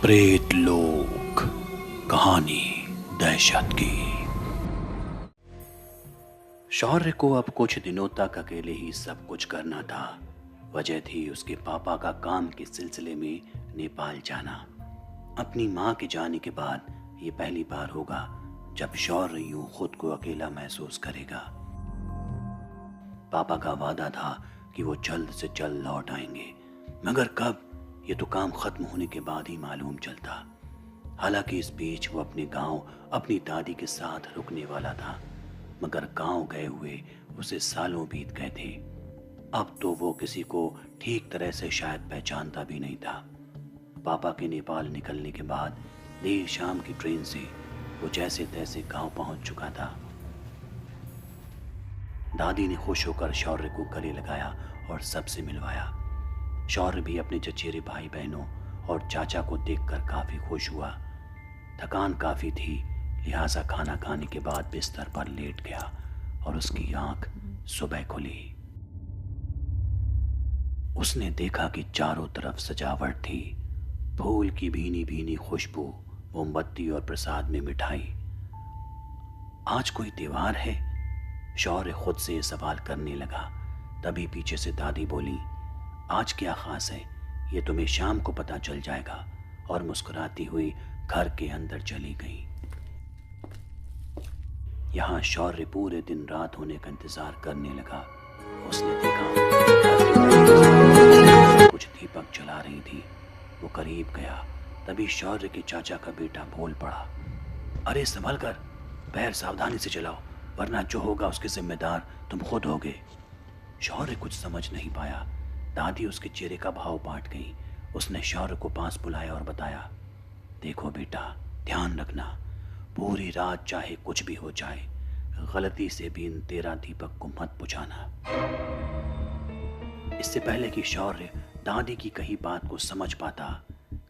प्रेत लोक कहानी दहशत की। शौर्य को अब कुछ दिनों तक अकेले ही सब कुछ करना था। वजह थी उसके पापा का काम के सिलसिले में नेपाल जाना। अपनी माँ के जाने के बाद ये पहली बार होगा जब शौर्य यूं खुद को अकेला महसूस करेगा। पापा का वादा था कि वो जल्द से जल्द लौट आएंगे, मगर कब, ये तो काम खत्म होने के बाद ही मालूम चलता। हालांकि इस बीच वो अपने गांव अपनी दादी के साथ रुकने वाला था, मगर गांव गए हुए उसे सालों बीत गए थे। अब तो वो किसी को ठीक तरह से शायद पहचानता भी नहीं था। पापा के नेपाल निकलने के बाद देर शाम की ट्रेन से वो जैसे तैसे गांव पहुंच चुका था। दादी ने खुश होकर शौर्य को गले लगाया और सबसे मिलवाया। शौर्य भी अपने चचेरे भाई बहनों और चाचा को देखकर काफी खुश हुआ। थकान काफी थी, लिहाजा खाना खाने के बाद बिस्तर पर लेट गया और उसकी आंख सुबह खुली। उसने देखा कि चारों तरफ सजावट थी, फूल की भीनी भीनी खुशबू, मोमबत्ती और प्रसाद में मिठाई। आज कोई त्योहार है? शौर्य खुद से सवाल करने लगा। तभी पीछे से दादी बोली, आज क्या खास है, ये तुम्हें शाम को पता चल जाएगा, और मुस्कुराती हुई घर के अंदर चली गई। यहाँ शौर्य पूरे दिन रात होने का इंतजार करने लगा। उसने देखा कुछ दीपक जला रही थी। वो करीब गया, तभी शौर्य के चाचा का बेटा बोल पड़ा, अरे संभल कर, पैर सावधानी से चलाओ, वरना जो होगा उसके जिम्मेदार तुम खुद होगे। शौर्य कुछ समझ नहीं पाया। दादी उसके चेहरे का भाव बांट गई। उसने शौर्य को पास बुलाया और बताया, देखो बेटा, ध्यान रखना, पूरी रात चाहे कुछ भी हो जाए, गलती से भी इन 13 दीपक को मत बुझाना। इससे पहले कि शौर्य दादी की कही बात को समझ पाता,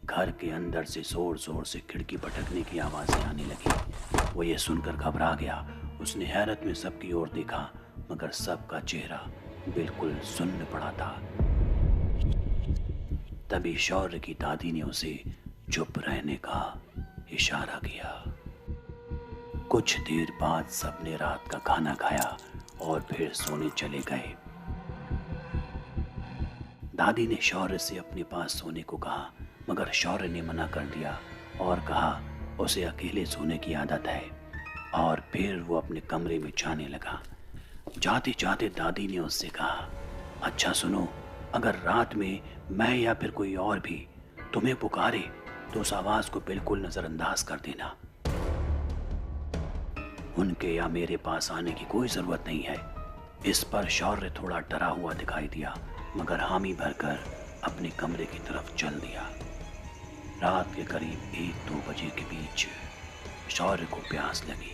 घर के अंदर से जोर जोर से खिड़की पटकने की आवाजें आने लगी। वो ये सुनकर घबरा गया। उसने हैरत में सबकी ओर देखा, मगर सबका चेहरा बिल्कुल सुन्न पड़ा था। तभी शौर्य की दादी ने उसे चुप रहने का इशारा किया। कुछ देर बाद सबने रात का खाना खाया और फिर सोने चले गए। दादी ने शौर्य से अपने पास सोने को कहा, मगर शौर्य ने मना कर दिया और कहा उसे अकेले सोने की आदत है, और फिर वो अपने कमरे में जाने लगा। जाते जाते दादी ने उससे कहा, अच्छा सुनो, अगर रात में मैं या फिर कोई और भी तुम्हें पुकारे तो उस आवाज को बिल्कुल नजरअंदाज कर देना। उनके या मेरे पास आने की कोई जरूरत नहीं है। इस पर शौर्य थोड़ा डरा हुआ दिखाई दिया, मगर हामी भरकर अपने कमरे की तरफ चल दिया। रात के करीब 1-2 बजे के बीच शौर्य को प्यास लगी।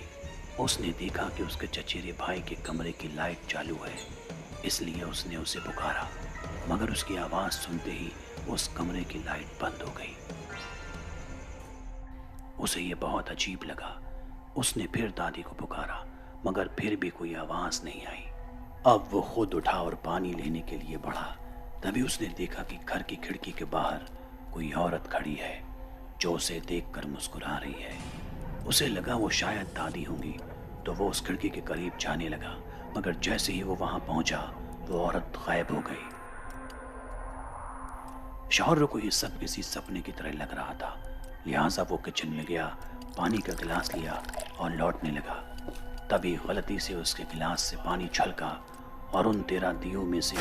उसने देखा कि उसके चचेरे भाई के कमरे की लाइट चालू है, इसलिए उसने उसे पुकारा, मगर उसकी आवाज सुनते ही उस कमरे की लाइट बंद हो गई। उसे ये बहुत अजीब लगा। उसने फिर दादी को पुकारा, मगर फिर भी कोई आवाज नहीं आई। अब वो खुद उठा और पानी लेने के लिए बढ़ा। तभी उसने देखा कि घर की खिड़की के बाहर कोई औरत खड़ी है, जो उसे देखकर मुस्कुरा रही है। उसे लगा वो शायद दादी होंगी, तो वो उस खिड़की के करीब जाने लगा, मगर जैसे ही वो वहां पहुंचा, वो औरत गायब हो गई। शौर्य को ये सब किसी सपने की तरह लग रहा था, लिहाजा वो किचन में गया, पानी का गिलास लिया और लौटने लगा। तभी गलती से उसके गिलास से पानी छलका और उन 13 दियों में से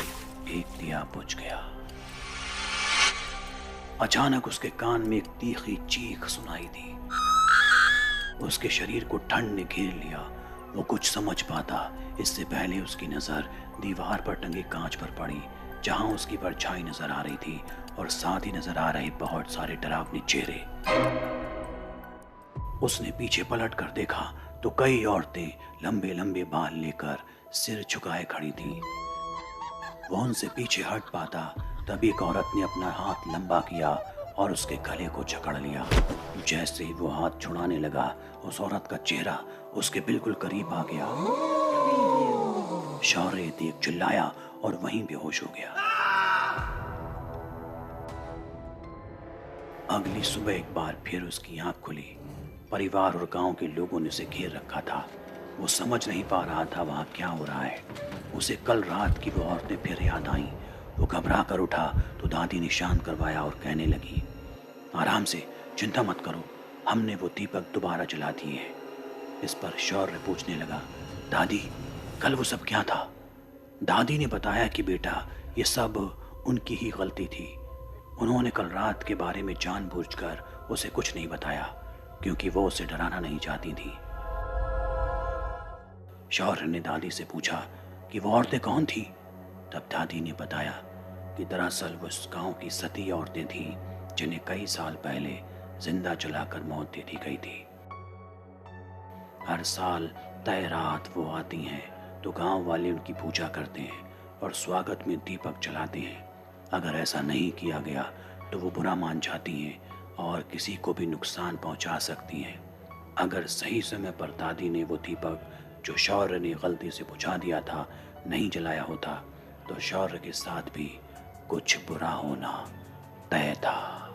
एक दिया बुझ गया। अचानक उसके कान में एक तीखी चीख सुनाई दी। उसके शरीर को ठंड ने घेर लिया। वो कुछ समझ पाता इससे पहले उसकी नजर दीवार पर टंगे कांच पर पड़ी, जहां उसकी परछाई नजर आ रही थी और साथ ही नजर आ रहे बहुत सारे डरावने चेहरे। उसने पीछे पलट कर देखा तो कई औरतें लंबे लंबे बाल लेकर सिर झुकाए खड़ी थीं। वो उनसे पीछे हट पाता, तभी एक औरत ने अपना हाथ लंबा किया और उसके गले को जकड़ लिया। जैसे ही वो हाथ छुड़ाने लगा, उस औरत का चेहरा उसके बिल्कुल करीब आ गया। शौर्य देख चिल्लाया और वहीं बेहोश हो गया। अगली सुबह एक बार फिर उसकी आंख खुली। परिवार और गांव के लोगों ने उसे घेर रखा था। वो समझ नहीं पा रहा था वहाँ क्या हो रहा है। उसे कल रात की वो औरतें फिर याद आईं। वो घबरा कर उठा तो दादी ने शांत करवाया और कहने लगी, आराम से, चिंता मत करो, हमने वो दीपक दोबारा जला दिए हैं। इस पर शौर्य पूछने लगा, दादी कल वो सब क्या था? दादी ने बताया कि बेटा ये सब उनकी ही गलती थी। उन्होंने कल रात के बारे में जानबूझकर उसे कुछ नहीं बताया क्योंकि वो उसे डराना नहीं चाहती थी। शौर्य ने दादी से पूछा कि वो औरतें कौन थी? तब दादी ने बताया कि दरअसल वो उस गांव की सती औरतें थीं जिन्हें कई साल पहले जिंदा जलाकर मौत दे दी गई थी। हर साल तय रात वो आती हैं तो गांव वाले उनकी पूजा करते हैं और स्वागत में दीपक जलाते हैं। अगर ऐसा नहीं किया गया तो वो बुरा मान जाती हैं और किसी को भी नुकसान पहुंचा सकती हैं। अगर सही समय पर दादी ने वो दीपक जो शौर्य ने गलती से बुझा दिया था नहीं जलाया होता तो शौर्य के साथ भी कुछ बुरा होना तय था।